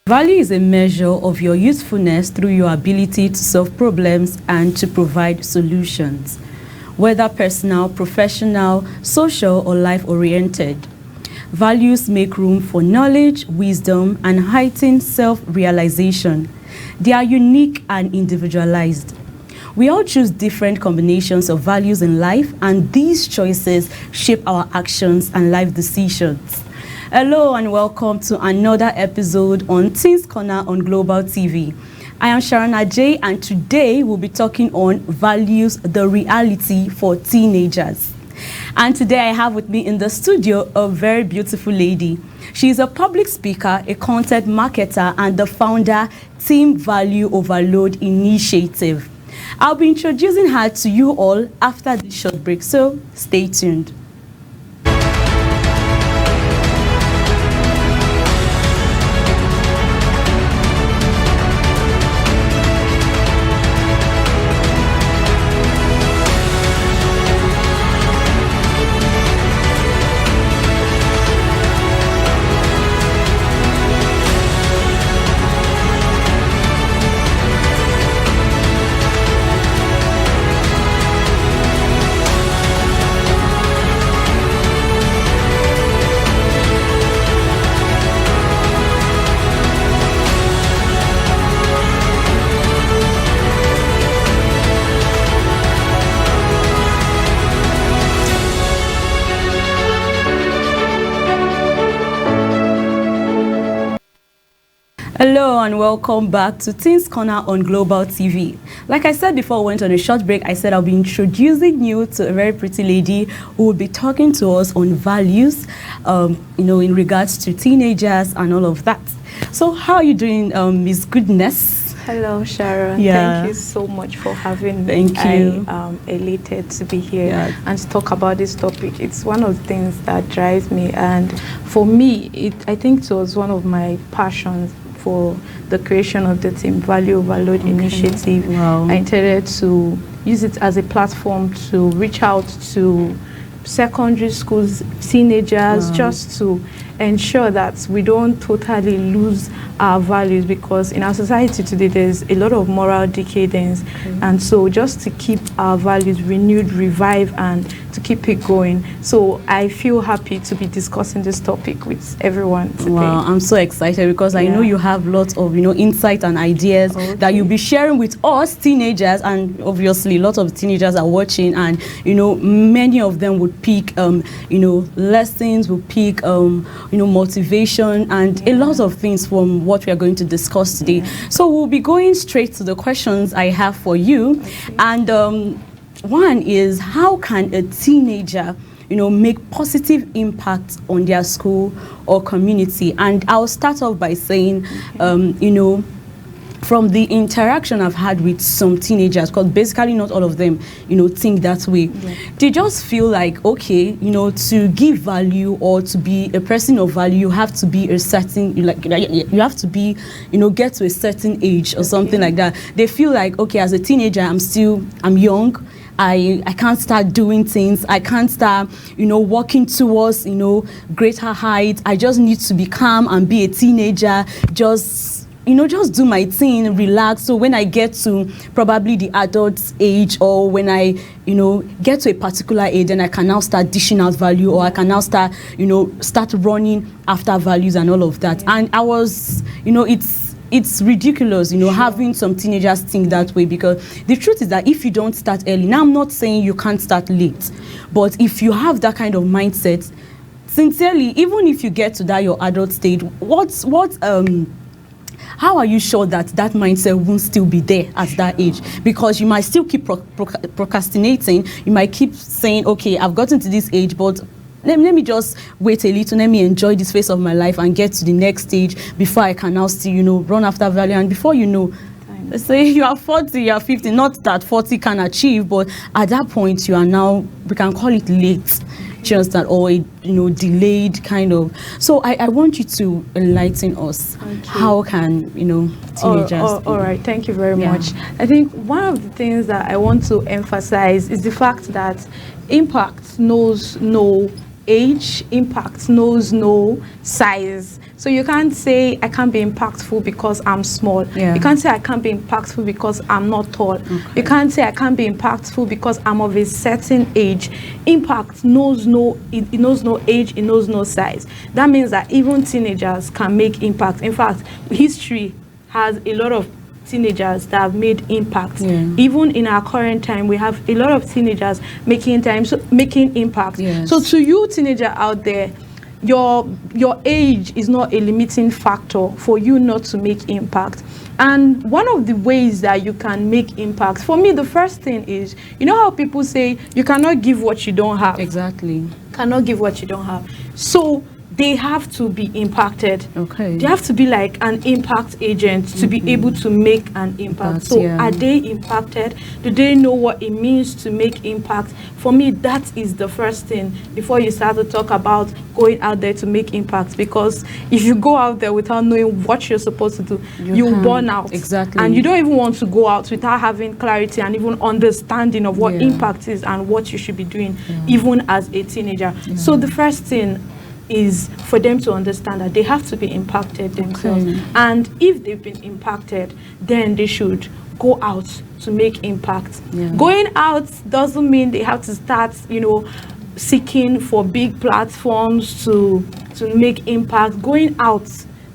Value is a measure of your usefulness through your ability to solve problems and to provide solutions, whether personal, professional, social, or life-oriented. Values make room for knowledge, wisdom, and heightened self-realization. They are unique and individualized. We all choose different combinations of values in life, and these choices shape our actions and life decisions. Hello and welcome to another episode on Teens Corner on Global TV. I am Sharon Ajay, and today we'll be talking on values, the reality for teenagers. And today I have with me in the studio a very beautiful lady. She is a public speaker, a content marketer, and the founder Team Value Overload Initiative. I'll be introducing her to you all after this short break, so stay tuned. Hello and welcome back to Teens Corner on Global TV. Like I said before we went on a short break, I said I'll be introducing you to a very pretty lady who will be talking to us on values, in regards to teenagers and all of that. So how are you doing, Miss Goodness? Hello, Sharon. Yeah. Thank you so much for having me. Thank you. I am elated to be here and to talk about this topic. It's one of the things that drives me, and for me, I think it was one of my passions for the creation of the Team Value Overload Initiative. Wow. I intended to use it as a platform to reach out to secondary schools, teenagers, just to ensure that we don't totally lose our values, because in our society today there's a lot of moral decadence, and so just to keep our values renewed, revived, and to keep it going. So I feel happy to be discussing this topic with everyone today. Wow, I'm so excited because I know you have lots of insight and ideas that you'll be sharing with us teenagers, and obviously lots of teenagers are watching, and many of them would pick lessons, will pick motivation, and a lot of things from what we are going to discuss today. So we'll be going straight to the questions I have for you. And one is, how can a teenager make positive impact on their school or community? And I'll start off by saying, from the interaction I've had with some teenagers, because basically not all of them, think that way. They just feel like, okay, to give value or to be a person of value, you have to be a certain, you have to be, get to a certain age or something like that. They feel like, okay, as a teenager, I'm young. I can't start doing things. I can't start, walking towards, greater heights. I just need to be calm and be a teenager. Just do my thing, relax. So when I get to probably the adult age, or when I, get to a particular age, then I can now start dishing out value, or I can now start, start running after values and all of that. And I was, it's ridiculous, having some teenagers think that way, because the truth is that if you don't start early, now I'm not saying you can't start late, but if you have that kind of mindset, sincerely, even if you get to that your adult stage, how are you sure that that mindset won't still be there at that age? Because you might still keep procrastinating. You might keep saying, okay, I've gotten to this age, but let me just wait a little, let me enjoy this phase of my life and get to the next stage before I can now still, run after value. And before you know, let's say you are 40, you are 50, not that 40 can achieve, but at that point you are now, we can call it late. Just that, or delayed kind of. So I want you to enlighten us. How can teenagers? All right, thank you very much. I think one of the things that I want to emphasize is the fact that impact knows no age, impact knows no size. So you can't say I can't be impactful because I'm small. Yeah. You can't say I can't be impactful because I'm not tall. You can't say I can't be impactful because I'm of a certain age. Impact knows no, it knows no age, it knows no size. That means that even teenagers can make impact. In fact, history has a lot of teenagers that have made impact. Even in our current time, we have a lot of teenagers making impact. So to you teenager out there, your age is not a limiting factor for you not to make impact. And one of the ways that you can make impact, for me, the first thing is, you know how people say you cannot give what you don't have. Exactly. Cannot give what you don't have. So they have to be impacted. Okay. They have to be like an impact agent to be able to make an impact. So are they impacted? Do they know what it means to make impact? For me, that is the first thing before you start to talk about going out there to make impact. Because if you go out there without knowing what you're supposed to do, you'll burn out. Exactly. And you don't even want to go out without having clarity and even understanding of what impact is and what you should be doing, even as a teenager. So the first thing is for them to understand that they have to be impacted themselves. And if they've been impacted, then they should go out to make impact. Going out doesn't mean they have to start, you know, seeking for big platforms to make impact. Going out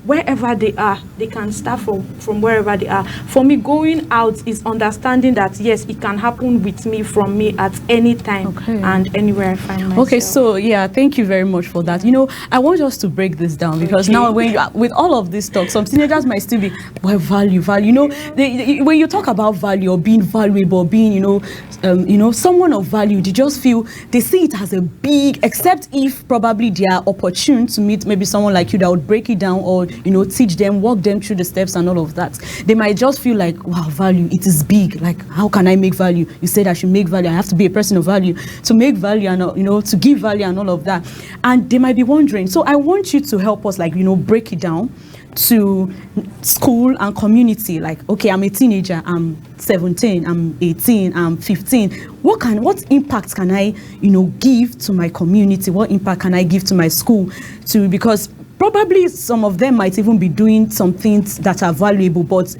wherever they are, they can start from wherever they are. For me, going out is understanding that yes, it can happen with me, from me at any time and anywhere I find myself. Okay, so yeah, thank you very much for that. You know, I want us to break this down because now when you with all of this talk, some teenagers might still be, well, value. You know, when you talk about value or being valuable, being, you know, someone of value, they just feel they see it as a big, except if probably they are opportune to meet maybe someone like you that would break it down or, you know, teach them, walk them through the steps and all of that. They might just feel like, wow, value, it is big. Like, how can I make value? You said I should make value. I have to be a person of value to make value and, you know, to give value and all of that. And they might be wondering. So I want you to help us, like, you know, break it down to school and community. Like, okay, I'm a teenager, I'm 17, I'm 18, I'm 15. What impact can I, you know, give to my community? What impact can I give to my school? Because probably some of them might even be doing some things that are valuable, but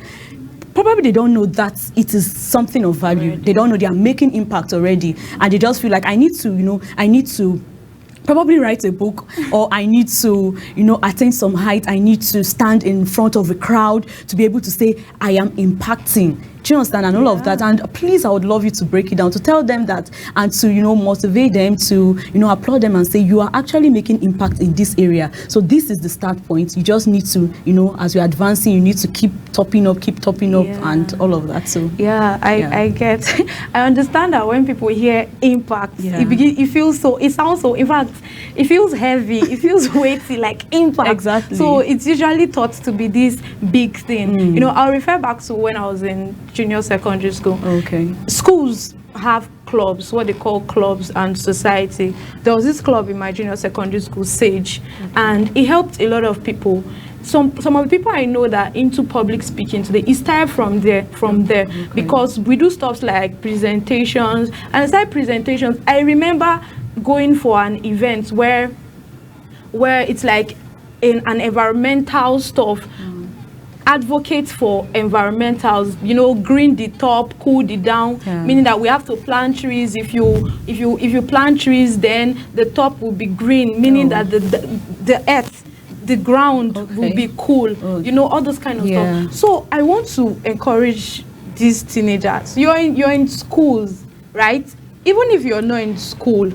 probably they don't know that it is something of value. They don't know they are making impact already, and they just feel like I need to probably write a book, or I need to, you know, attain some height. I need to stand in front of a crowd to be able to say I am impacting. Do you understand? And all of that. And please, I would love you to break it down, to tell them that, and to, you know, motivate them, to, you know, applaud them and say you are actually making impact in this area. So this is the start point. You just need to, you know, as you're advancing, you need to keep topping up and all of that. So I get I understand that when people hear impact, it feels so, it sounds so, in fact, it feels heavy, it feels weighty, like impact. Exactly. So it's usually thought to be this big thing. You know, I'll refer back to when I was in junior secondary school. Schools have clubs, what they call clubs and society. There was this club in my junior secondary school, SAGE, and it helped a lot of people. Some of the people I know that are into public speaking today, it started from there, because we do stuff like presentations, and aside presentations, I remember going for an event where it's like an environmental stuff. Advocate for environmentals, you know, green the top, cool the down, meaning that we have to plant trees. If you plant trees, then the top will be green, meaning that the earth, the ground will be cool. You know, all those kind of stuff. So I want to encourage these teenagers. You're in schools, right? Even if you're not in school,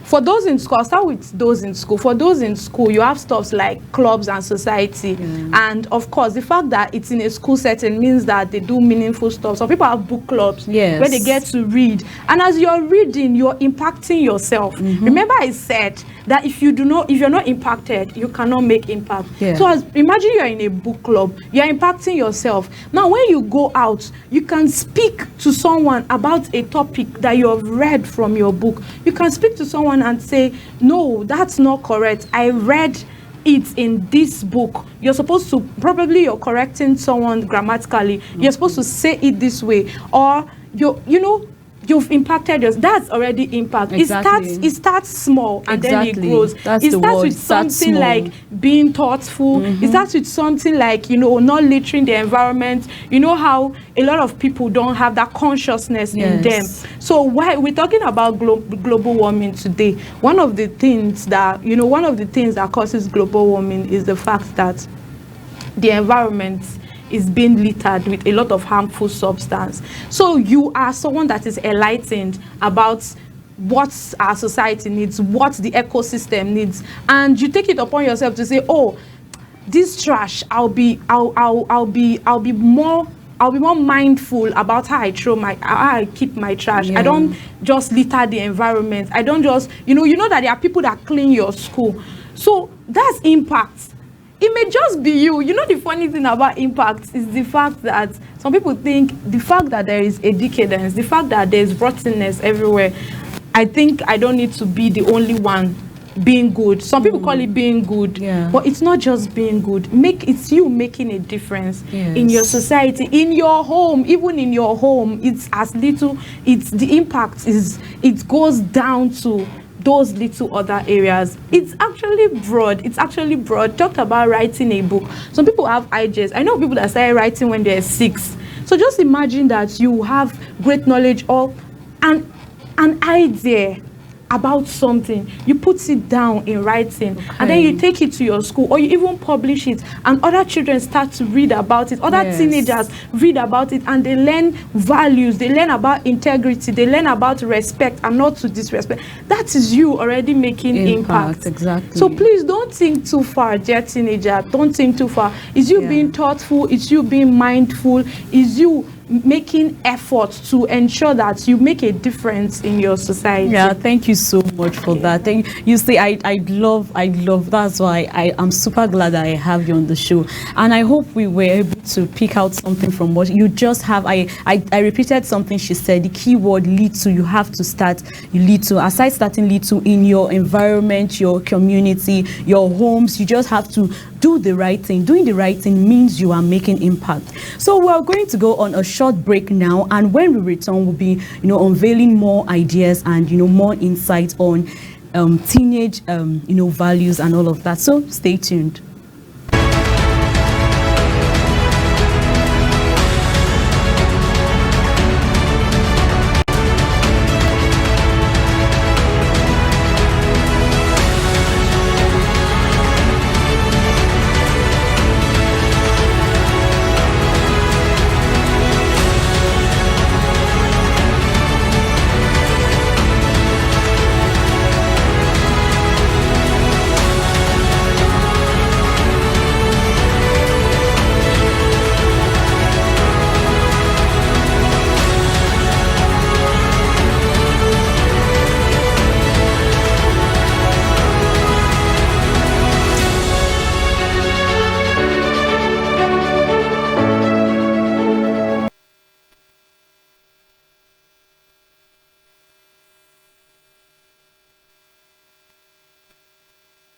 for those in school, I'll start with those in school. For those in school, you have stuff like clubs and society. And of course, the fact that it's in a school setting means that they do meaningful stuff. Some people have book clubs where they get to read. And as you're reading, you're impacting yourself. Remember I said that if you're not impacted, you cannot make impact. So imagine you're in a book club, you're impacting yourself. Now, when you go out, you can speak to someone about a topic that you have read from your book. You can speak to someone and say, no, that's not correct. I read it in this book. You're supposed to, probably you're correcting someone grammatically. You're supposed to say it this way. Or, you know, you've impacted yours. That's already impact. Exactly. It starts small and then it grows. That's it the starts word. with Starts something small. like being thoughtful. It starts with something like, not littering the environment. You know how a lot of people don't have that consciousness in them. So why we're talking about global warming today, one of the things that causes global warming is the fact that the environment is being littered with a lot of harmful substance. So you are someone that is enlightened about what our society needs, what the ecosystem needs, and you take it upon yourself to say, oh, this trash, I'll be more mindful about how I keep my trash. I don't just litter the environment. I don't just, you know that there are people that clean your school. So that's impact. It may just be you. You know, the funny thing about impact is the fact that some people think the fact that there is a decadence, the fact that there's rottenness everywhere, I think I don't need to be the only one being good. Some people call it being good, but it's not just being good. It's you making a difference in your society, in your home. Even in your home, it's as little. It's the impact is. It goes down to those little other areas. It's actually broad. Talked about writing a book. Some people have ideas. I know people that started writing when they're 6. So just imagine that you have great knowledge or an idea about something, you put it down in writing, and then you take it to your school, or you even publish it, and other children start to read about it, other teenagers read about it, and they learn values, they learn about integrity, they learn about respect and not to disrespect. That is you already making impact. Exactly. So please don't think too far, dear teenager. Don't think too far. Is you being thoughtful? Is you being mindful? Is you making efforts to ensure that you make a difference in your society? Yeah, thank you so much for that. Thank you. See, I love. That's why I'm super glad that I have you on the show, and I hope we were able to pick out something from what you just have. I repeated something she said. The key word little. You have to start little. Aside starting little in your environment, your community, your homes, you just have to do the right thing. Doing the right thing means you are making impact. So we're going to go on a short break now, and when we return, we'll be unveiling more ideas and more insights on teenage values and all of that. So stay tuned.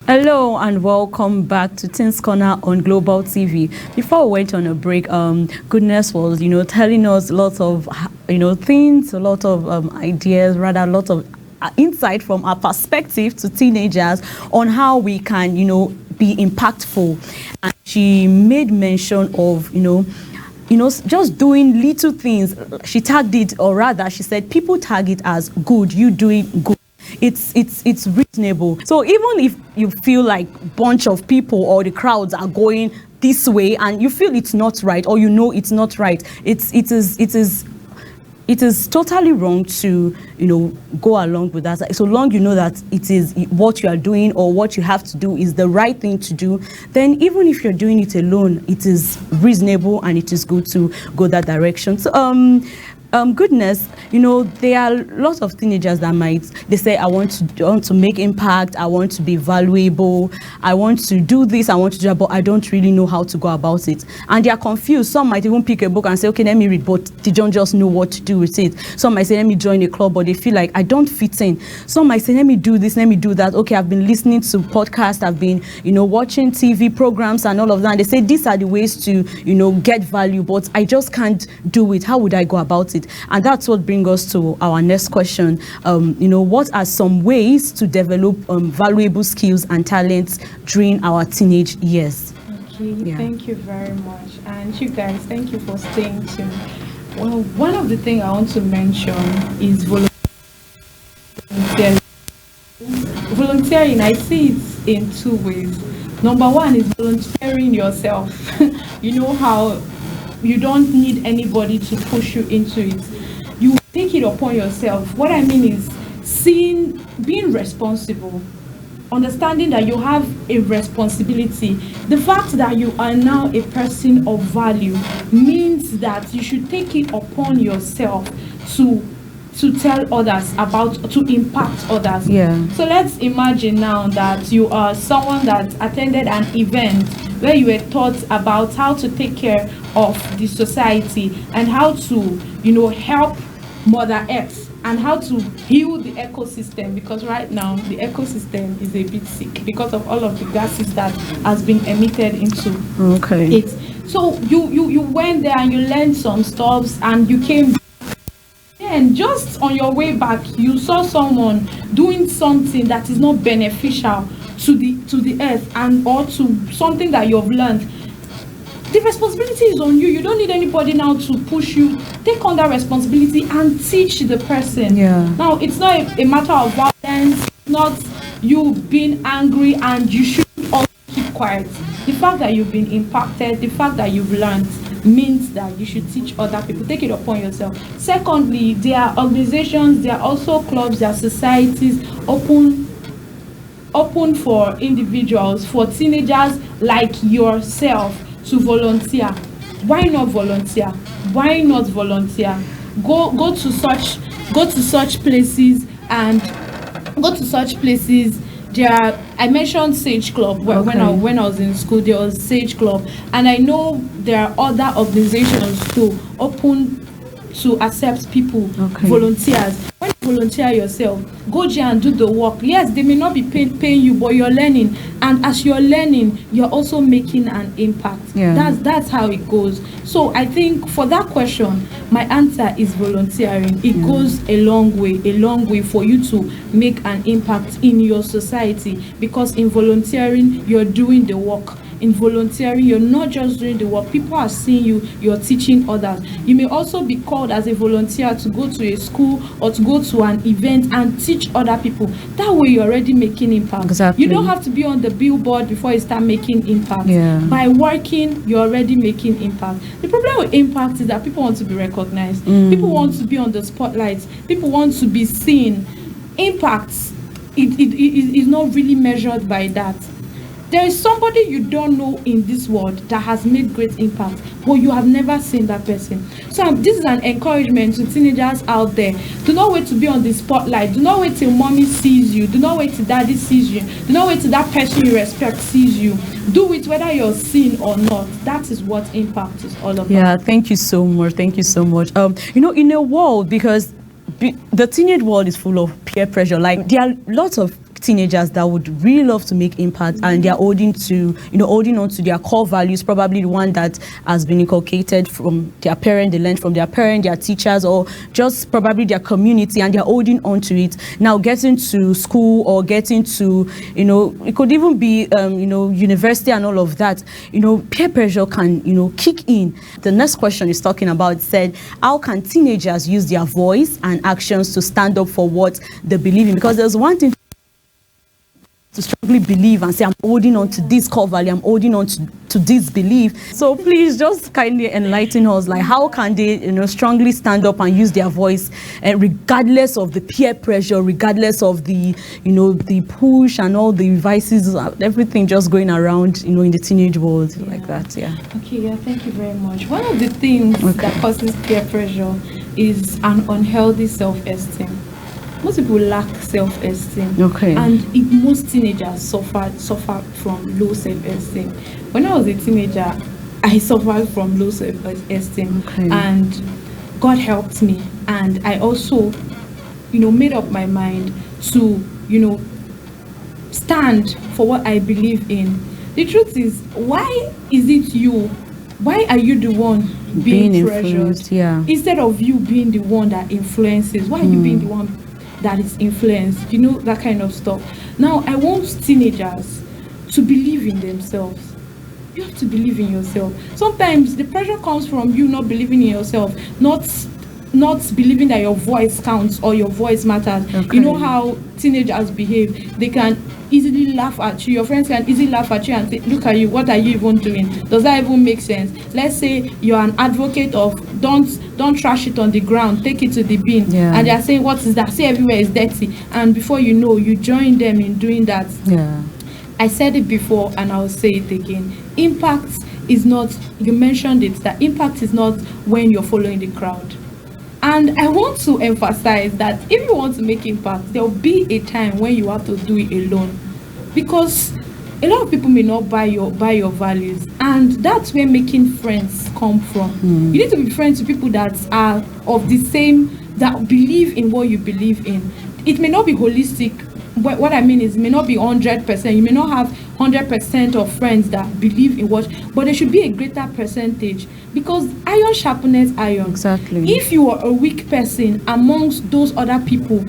Hello and welcome back to Teens Corner on Global TV. Before we went on a break, Goodness was, telling us lots of, things, a lot of ideas, rather a lot of insight from our perspective to teenagers on how we can, be impactful. And she made mention of, just doing little things. She tagged it, or rather, she said, people tag it as good, you doing good. It's reasonable. So even if you feel like bunch of people or the crowds are going this way and you feel it's not right, or it's not right, it is totally wrong to go along with that. So long you know that it is what you are doing or what you have to do is the right thing to do, then even if you're doing it alone, it is reasonable and it is good to go that direction. So Goodness, there are lots of teenagers that they say, I want to make impact, I want to be valuable, I want to do this, I want to do that, but I don't really know how to go about it. And they are confused. Some might even pick a book and say, okay, let me read, but they don't just know what to do with it. Some might say, let me join a club, but they feel like I don't fit in. Some might say, let me do this, let me do that. Okay, I've been listening to podcasts, I've been, watching TV programs and all of that. And they say, these are the ways to, get value, but I just can't do it. How would I go about it? talent. And that's what brings us to our next question. What are some ways to develop valuable skills and talents during our teenage years? Okay, thank you very much. And you guys, thank you for staying tuned. Well, one of the things I want to mention is volunteering. Volunteering, I see it in two ways. Number one is volunteering yourself. You know how you don't need anybody to push you into it. You take it upon yourself. What I mean is being responsible, understanding that you have a responsibility. The fact that you are now a person of value means that you should take it upon yourself to tell others to impact others. So let's imagine now that you are someone that attended an event where you were taught about how to take care of the society and how to help Mother Earth and how to heal the ecosystem, because right now the ecosystem is a bit sick because of all of the gases that has been emitted into it. So you went there and you learned some stuff and you came. And just on your way back, you saw someone doing something that is not beneficial to the earth and or to something that you've learned. The responsibility is on you. You don't need anybody now to push you. Take on that responsibility and teach the person. Now, it's not a matter of violence. It's not you being angry and you should also keep quiet. The fact that you've been impacted, the fact that you've learned, means that you should teach other people. Take it upon yourself. Secondly, there are organizations, there are also clubs, there are societies open for individuals, for teenagers like yourself to volunteer. Why not volunteer? Why not volunteer? Go to such places and go to such places. I mentioned Sage Club when I was in school. There was Sage Club, and I know there are other organizations too open to accept people, volunteers. When you volunteer yourself, go there and do the work. Yes, they may not be paying you, but you're learning, and as you're learning, you're also making an impact. That's how it goes. So I think for that question, my answer is volunteering. It goes a long way for you to make an impact in your society, because in volunteering, you're doing the work. In volunteering, you're not just doing the work. People are seeing you, you're teaching others. You may also be called as a volunteer to go to a school or to go to an event and teach other people. That way, you're already making impact. Exactly. You don't have to be on the billboard before you start making impact. By working, you're already making impact. The problem with impact is that people want to be recognized. People want to be on the spotlight. People want to be seen. Impact is not really measured by that. There is somebody you don't know in this world that has made great impact, but you have never seen that person. So this is an encouragement to teenagers out there. Do not wait to be on the spotlight. Do not wait till mommy sees you. Do not wait till daddy sees you. Do not wait till that person you respect sees you. Do it whether you're seen or not. That is what impact is all about. Yeah, thank you so much. Thank you so much. In a world, because the teenage world is full of peer pressure. Like, there are lots of teenagers that would really love to make impact, and they're holding on to their core values, probably the one that has been inculcated from their parent, they learned from their parent, their teachers, or just probably their community, and they're holding on to it. Now, getting to school or getting to, it could even be, university and all of that, peer pressure can, kick in. The next question is talking about, said, how can teenagers use their voice and actions to stand up for what they believe in? Because there's one thing to strongly believe and say, I'm holding on to this core value, I'm holding on to this belief. So please just kindly enlighten us, like, how can they strongly stand up and use their voice, and regardless of the peer pressure, regardless of the the push and all the vices, everything just going around in the teenage world, like that. Thank you very much. One of the things that causes peer pressure is an unhealthy self-esteem. Most people lack self-esteem, and most teenagers suffer from low self-esteem. When I was a teenager, I suffered from low self-esteem, and God helped me. And I also, made up my mind to, stand for what I believe in. The truth is, why is it you? Why are you the one being pressured, influenced, yeah. instead of you being the one that influences. Why are you being the one that is influenced? You know, that kind of stuff. Now, I want teenagers to believe in themselves. You have to believe in yourself. Sometimes the pressure comes from you not believing in yourself, not believing that your voice counts or your voice matters. Okay. You know how teenagers behave. They can easily laugh at you. Your friends can easily laugh at you and say, look at you, what are you even doing? Does that even make sense? Let's say you're an advocate of don't trash it on the ground, take it to the bin. Yeah. And they're saying, what is that? Say everywhere is dirty. And before you know, you join them in doing that. Yeah. I said it before and I'll say it again. Impact is not, you mentioned it, that impact is not when you're following the crowd. And I want to emphasize that if you want to make impact, there'll be a time when you have to do it alone. Because a lot of people may not buy your values. And that's where making friends come from. You need to be friends with people that are of the same, that believe in what you believe in. It may not be holistic. What I mean is, it may not be 100%. You may not have 100% of friends that believe in what, but there should be a greater percentage, because iron sharpens iron. Exactly. If you are a weak person amongst those other people,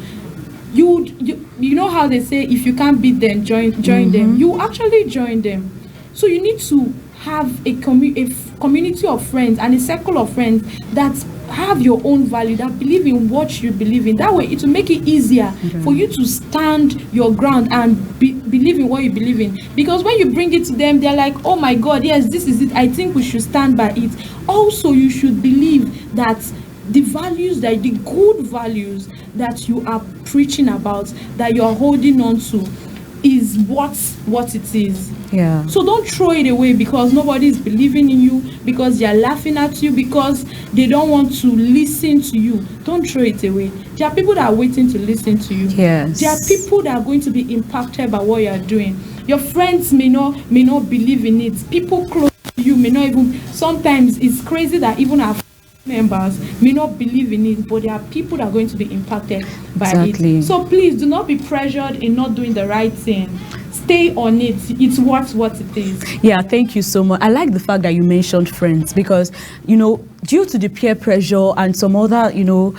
you know how they say, if you can't beat them, join them. You actually join them. So you need to have a community of friends and a circle of friends that have your own value, that believe in what you believe in. That way it will make it easier for you to stand your ground and believe in what you believe in. Because when you bring it to them, they're like, oh my God, yes, this is it, I think we should stand by it. Also, you should believe that the values, that the good values that you are preaching about, that you're holding on to, is what it is. Yeah. So don't throw it away because nobody is believing in you, because they are laughing at you, because they don't want to listen to you. Don't throw it away. There are people that are waiting to listen to you. Yes. There are people that are going to be impacted by what you are doing. Your friends may not believe in it. People close to you may not even. Sometimes it's crazy that even our members may not believe in it, but there are people that are going to be impacted by Exactly. it. So please do not be pressured in not doing the right thing. Stay on it. It's what it is. Yeah, thank you so much. I like the fact that you mentioned friends, because, you know, due to the peer pressure and some other, you know,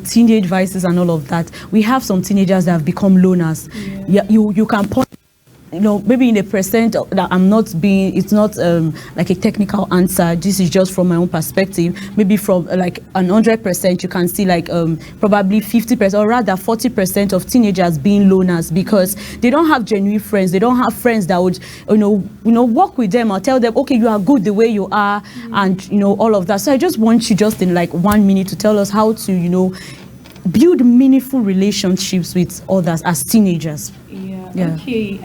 teenage vices and all of that, we have some teenagers that have become loners. Yeah, you can point, you know, maybe in a percent that I'm not being, it's not like a technical answer. This is just from my own perspective. Maybe from like 100%, you can see like probably 50% or rather 40% of teenagers being loners, because they don't have genuine friends. They don't have friends that would, you know, work with them or tell them, okay, you are good the way you are, and you know, all of that. So I just want you just in like 1 minute to tell us how to, you know, build meaningful relationships with others as teenagers. Yeah. Okay.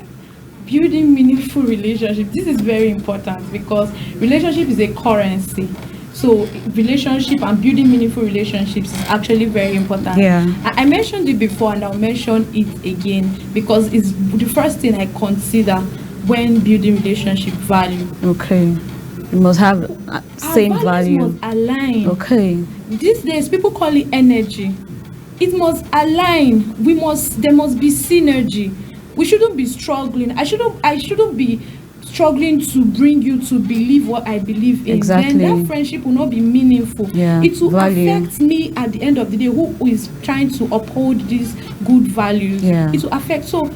Building meaningful relationships, this is very important, because relationship is a currency. So relationship and building meaningful relationships is actually very important. Yeah. I mentioned it before and I'll mention it again, because it's the first thing I consider when building relationship value. Okay. You must have same Our value. values must align. Okay. These days people call it energy. It must align. There must be synergy. We shouldn't be struggling. I shouldn't be struggling to bring you to believe what I believe in. Exactly. Then that friendship will not be meaningful. Yeah, it will value. affect me at the end of the day, who is trying to uphold these good values. Yeah. It will affect. So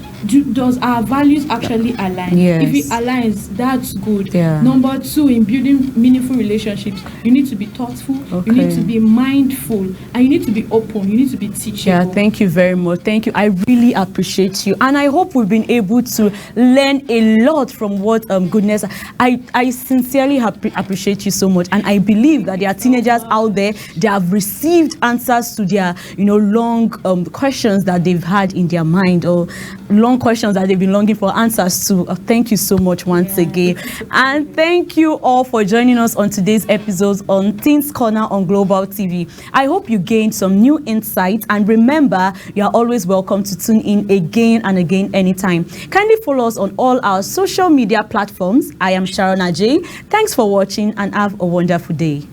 does our values actually align? Yes. If it aligns, that's good. Yeah. Number 2, in building meaningful relationships, you need to be thoughtful, Okay. you need to be mindful, and you need to be open, you need to be teachable. Yeah, thank you very much. Thank you. I really appreciate you. And I hope we've been able to learn a lot from what Goodness. I sincerely appreciate you so much. And I believe that there are teenagers out there that have received answers to their, you know, long questions that they've had in their mind, or long questions that they've been longing for answers to. Thank you so much once again. And thank you all for joining us on today's episodes on Teens Corner on Global TV. I hope you gained some new insights, and remember, you are always welcome to tune in again and again anytime. Kindly follow us on all our social media platforms. I am Sharon Ajay. Thanks for watching and have a wonderful day.